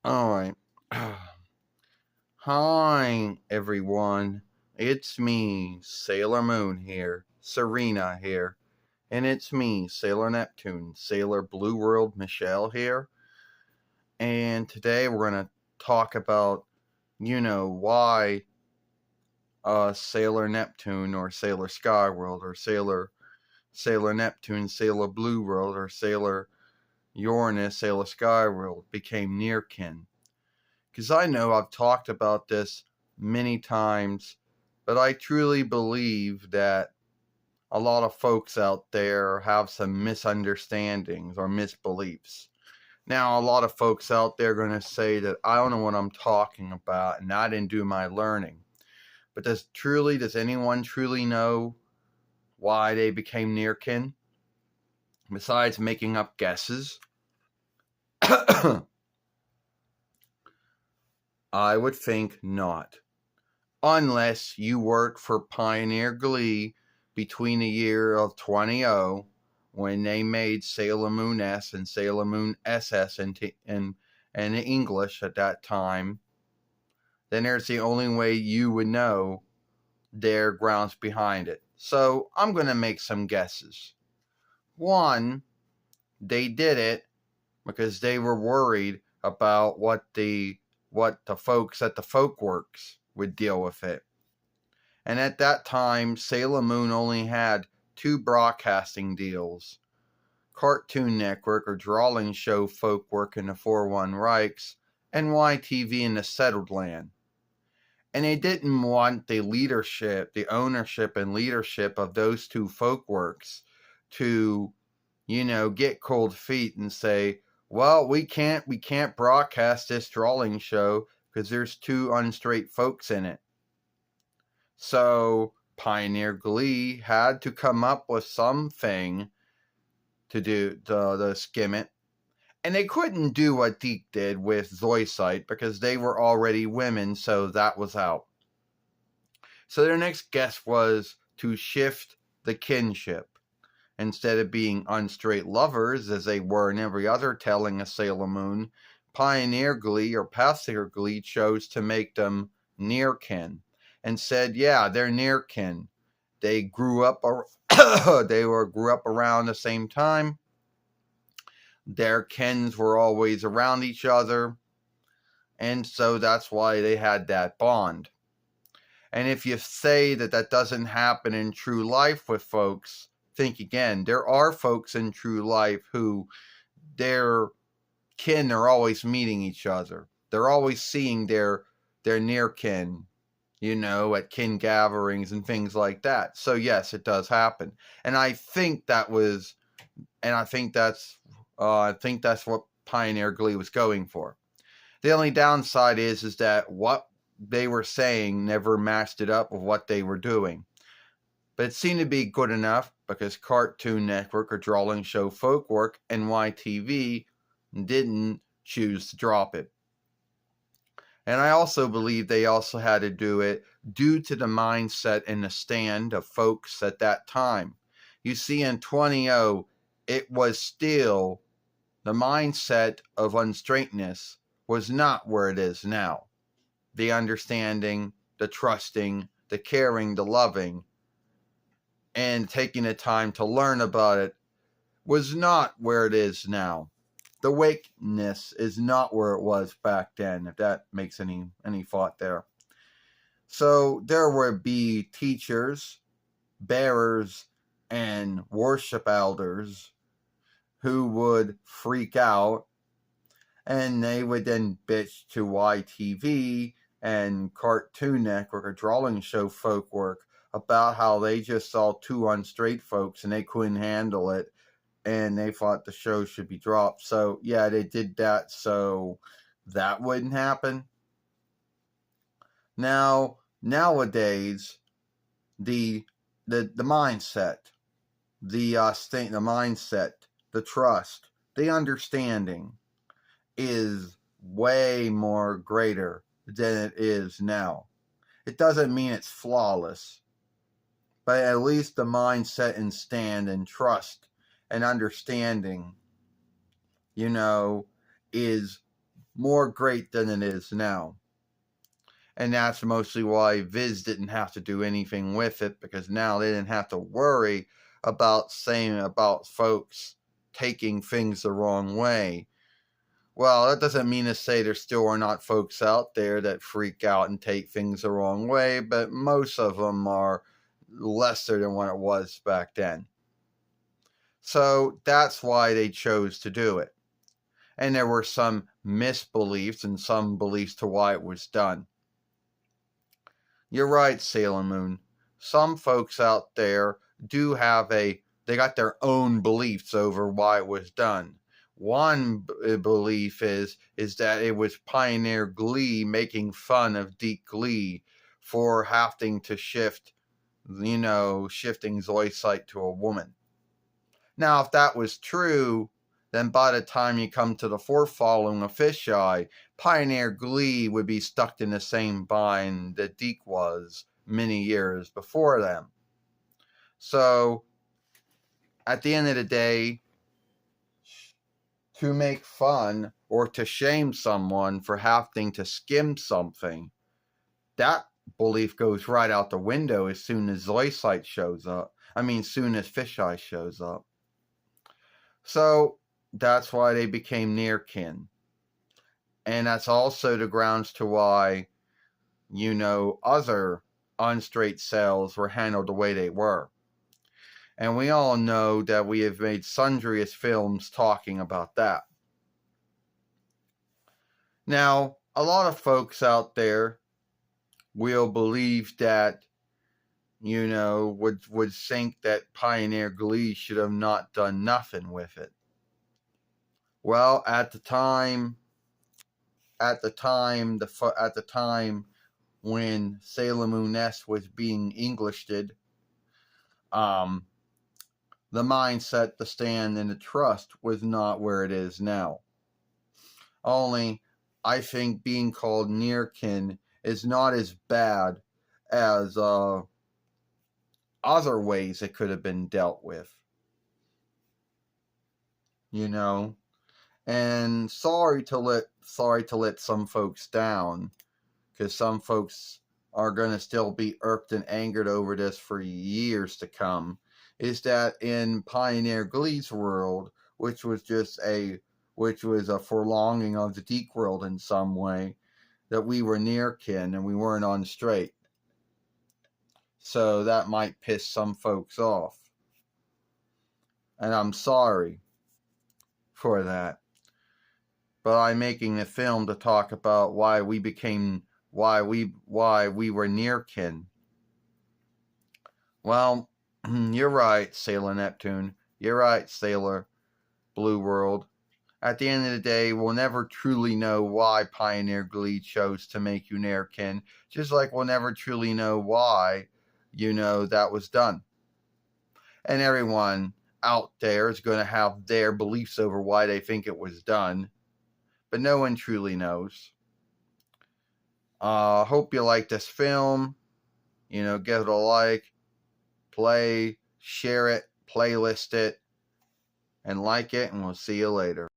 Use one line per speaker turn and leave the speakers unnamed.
All right. Hi, everyone. It's me, Sailor Moon here, Serena here, and it's me, Sailor Neptune, Sailor Blue World Michelle here. And today we're going to talk about, why Sailor Neptune or Sailor Sky World or Sailor Neptune, Sailor Blue World or Sailor Uranus, Sailor Sky World became Nearkin. Because I know I've talked about this many times, but I truly believe that a lot of folks out there have some misunderstandings or misbeliefs. Now, a lot of folks out there are going to say that I don't know what I'm talking about and I didn't do my learning. But does anyone truly know why they became nearkin? Besides making up guesses? I would think not. Unless you worked for Pioneer Glee between the year of 2000, when they made Sailor Moon S and Sailor Moon SS in English at that time, then there's the only way you would know their grounds behind it. So I'm going to make some guesses. One, they did it because they were worried about what the folks at the Folkworks would deal with it. And at that time, Sailor Moon only had two broadcasting deals: Cartoon Network or Drawing Show Folkwork in the 4-1 Reichs, and YTV in the Settled Land. And they didn't want the ownership and leadership of those two folkworks to, get cold feet and say, well, we can't broadcast this drawing show because there's two unstraight folks in it. So Pioneer Glee had to come up with something to do to skim it. And they couldn't do what Deke did with Zoisite because they were already women, so that was out. So their next guess was to shift the kinship. Instead of being unstraight lovers, as they were in every other telling of Sailor Moon, Pioneer Glee or Passenger Glee chose to make them nearkin and said, yeah, they're nearkin. They grew up grew up around the same time. Their kins were always around each other, and so that's why they had that bond. And if you say that doesn't happen in true life with folks, think again. There are folks in true life who their kin are always meeting each other. They're always seeing their near kin, at kin gatherings and things like that. So yes, it does happen. And I think that's what Pioneer Glee was going for. The only downside is that what they were saying never matched it up with what they were doing. But it seemed to be good enough because Cartoon Network or Drawing Show Folkwork and YTV didn't choose to drop it. And I also believe they also had to do it due to the mindset and the stand of folks at that time. You see, in 2000, it was still the mindset of unstraightness was not where it is now. The understanding, the trusting, the caring, the loving, and taking the time to learn about it was not where it is now. The wakeness is not where it was back then, if that makes any thought there. So there would be teachers, bearers, and worship elders who would freak out, and they would then bitch to YTV and Cartoon Network or Drawing Show Folkwork about how they just saw two unstraight folks and they couldn't handle it and they thought the show should be dropped. So yeah, they did that so that wouldn't happen. Now nowadays the mindset, the mindset, the trust, the understanding is way more greater than it is now. It doesn't mean it's flawless, but at least the mindset and stand and trust and understanding, is more great than it is now. And that's mostly why Viz didn't have to do anything with it, because now they didn't have to worry about saying about folks taking things the wrong way. Well, that doesn't mean to say there still are not folks out there that freak out and take things the wrong way, but most of them are lesser than what it was back then. So that's why they chose to do it. And there were some misbeliefs and some beliefs to why it was done. You're right, Sailor Moon. Some folks out there do have they got their own beliefs over why it was done. One belief is that it was Pioneer Glee making fun of Deke Glee for having to shifting Zoisite to a woman. Now, if that was true, then by the time you come to the fourth following of Fisheye, Pioneer Glee would be stuck in the same bind that Deke was many years before them. So, at the end of the day, to make fun or to shame someone for having to skim something, that belief goes right out the window as soon as Zoisite shows up. Soon as Fisheye shows up. So, that's why they became Nearkin. And that's also the grounds to why, other unstraight cells were handled the way they were. And we all know that we have made sundriest films talking about that. Now, a lot of folks out there will believe that, would think that Pioneer Glee should have not done nothing with it. Well, at the time when Sailor Moon S was being Englished, the mindset, the stand, and the trust was not where it is now. Only, I think being called Nearkin is not as bad as other ways it could have been dealt with. And sorry to let some folks down, because some folks are going to still be irked and angered over this for years to come, is that in Pioneer Glee's world, which was a forlonging of the Deke world in some way, that we were Nearkin and we weren't on straight. So that might piss some folks off. And I'm sorry for that. But I'm making the film to talk about why we were Nearkin. Well, you're right, Sailor Neptune. You're right, Sailor Blue World. At the end of the day, we'll never truly know why Pioneer Glee chose to make you Nearkin, just like we'll never truly know why, that was done. And everyone out there is going to have their beliefs over why they think it was done, but no one truly knows. Hope you like this film. Give it a like, play, share it, playlist it, and like it, and we'll see you later.